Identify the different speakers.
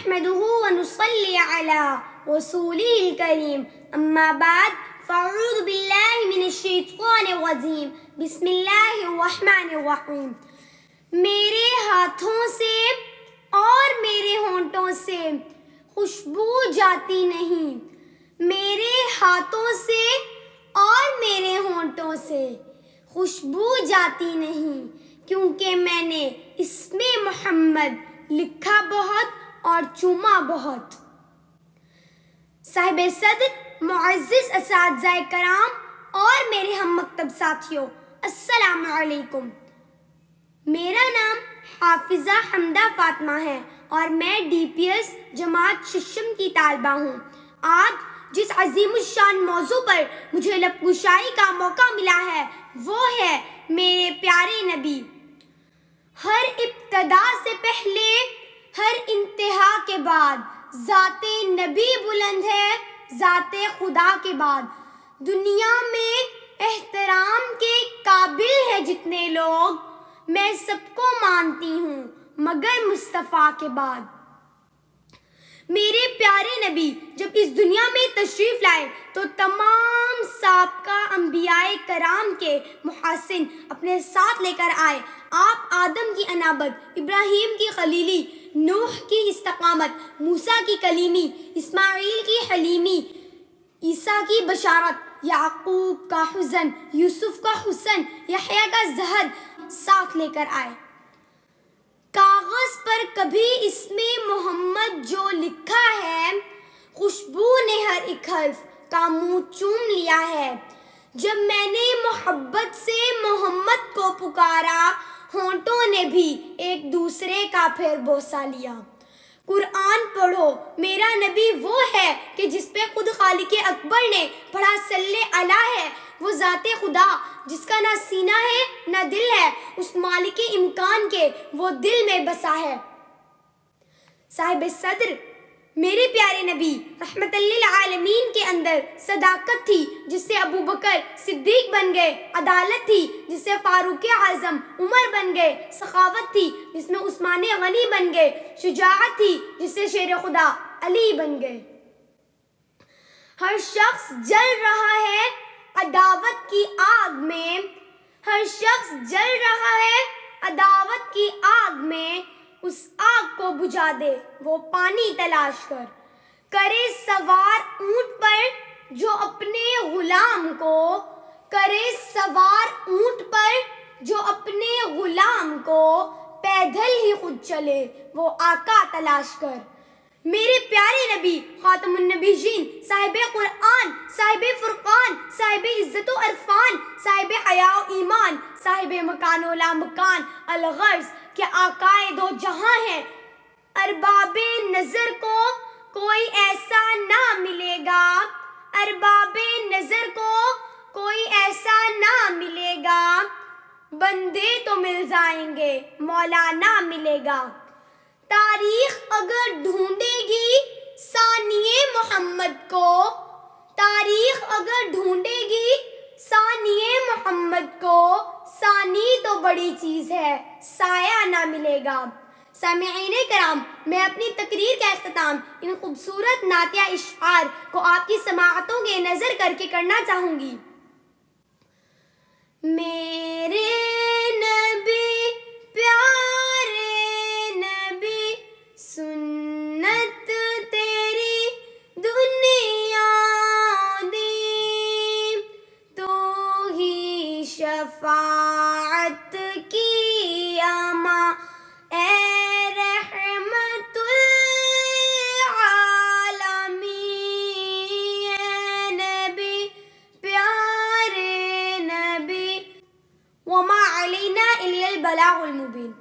Speaker 1: نحمده ونصلي على رسوله الكريم اما بعد فاعوذ باللہ من الشیطان الرجیم بسم اللہ الرحمن الرحیم۔ میرے ہاتھوں سے اور میرے ہونٹوں سے خوشبو جاتی نہیں، میرے ہاتھوں سے اور میرے ہونٹوں سے خوشبو جاتی نہیں، کیونکہ میں نے اسم محمد لکھا بہت اور چوما بہت۔ صاحب صدر، معزز اساتذہ کرام اور میرے ہم مکتب ساتھیوں، السلام علیکم۔ میرا نام حافظہ حمدہ فاطمہ ہے اور میں DPS جماعت ششم کی طالبہ ہوں۔ آج جس عظیم الشان موضوع پر مجھے لب گشائی کا موقع ملا ہے وہ ہے میرے پیارے نبی۔ ہر ابتدا سے پہلے، ہر انتہا کے بعد ذات نبی بلند ہے، ذات خدا کے بعد۔ دنیا میں احترام کے قابل ہے جتنے لوگ، میں سب کو مانتی ہوں مگر مصطفیٰ کے بعد۔ میرے پیارے نبی جب اس دنیا میں تشریف لائے تو تمام سابقہ انبیاء کرام کے محاسن اپنے ساتھ لے کر آئے۔ آپ آدم کی انابت، ابراہیم کی خلیلی، نوح کی استقامت، موسیٰ کی کلیمی، اسماعیل کی حلیمی، عیسیٰ کی بشارت، یعقوب کا حزن، یوسف کا حسن، یحییٰ کا زہد ساتھ لے کر آئے۔ کاغذ پر کبھی اسم محمد جو لکھا ہے، خوشبو نے ہر ایک حرف کا منہ چوم لیا ہے۔ جب میں نے محبت سے محمد کو پکارا، ہونٹوں نے بھی ایک دوسرے کا پھر بوسہ لیا۔ قرآن پڑھو، میرا نبی وہ ہے کہ جس پہ خود خالق اکبر نے پڑھا صلی علیہ ہے، وہ ذات خدا جس کا نہ سینہ ہے نہ دل ہے، اس مالک امکان کے وہ دل میں بسا ہے۔ صاحب صدر، میرے پیارے نبی رحمت للعالمین کے اندر صداقت تھی جس سے ابو بکر صدیق بن گئے، عدالت تھی جس سے فاروق اعظم عمر بن گئے، سخاوت تھی جس میں عثمان غنی بن گئے، شجاعت تھی جس سے شیر خدا علی بن گئے۔ ہر شخص جل رہا ہے عداوت کی آگ میں، ہر شخص جل رہا ہے عداوت کی آگ میں، اس آگ کو بجھا دے وہ پانی تلاش کر۔ کرے سوار اونٹ پر جو اپنے غلام کو، کرے سوار اونٹ پر جو اپنے غلام کو، پیدل ہی خود چلے وہ آقا تلاش کر۔ میرے پیارے نبی خاتم النبیین، صاحب قرآن، صاحب فرقان، صاحب عزت و عرفان، صاحب حیا و ایمان، صاحب مکان و لامکان، الغرض کہ آقائے دو جہاں ہیں۔ ارباب نظر کو کوئی ایسا نہ ملے گا، ارباب نظر کو کوئی ایسا نہ ملے گا، بندے تو مل جائیں گے مولا نہ ملے گا۔ تاریخ اگر ڈھونڈے گی ثانی محمد کو، تاریخ اگر ڈھونڈے گی ثانی محمد کو، ثانی تو بڑی چیز ہے سایہ نہ ملے گا۔ سامعین کرام، میں اپنی تقریر کا اختتام ان خوبصورت نعتیہ اشعار کو آپ کی سماعتوں کے نظر کر کے کرنا چاہوں گی۔ میرے نبی پیارے نبی، سنت تیری دنیا دی، تو ہی شفاعت کی اماں، اے رحمت للعالمین، اے نبی پیارے نبی، وما علینا الا البلاغ المبین۔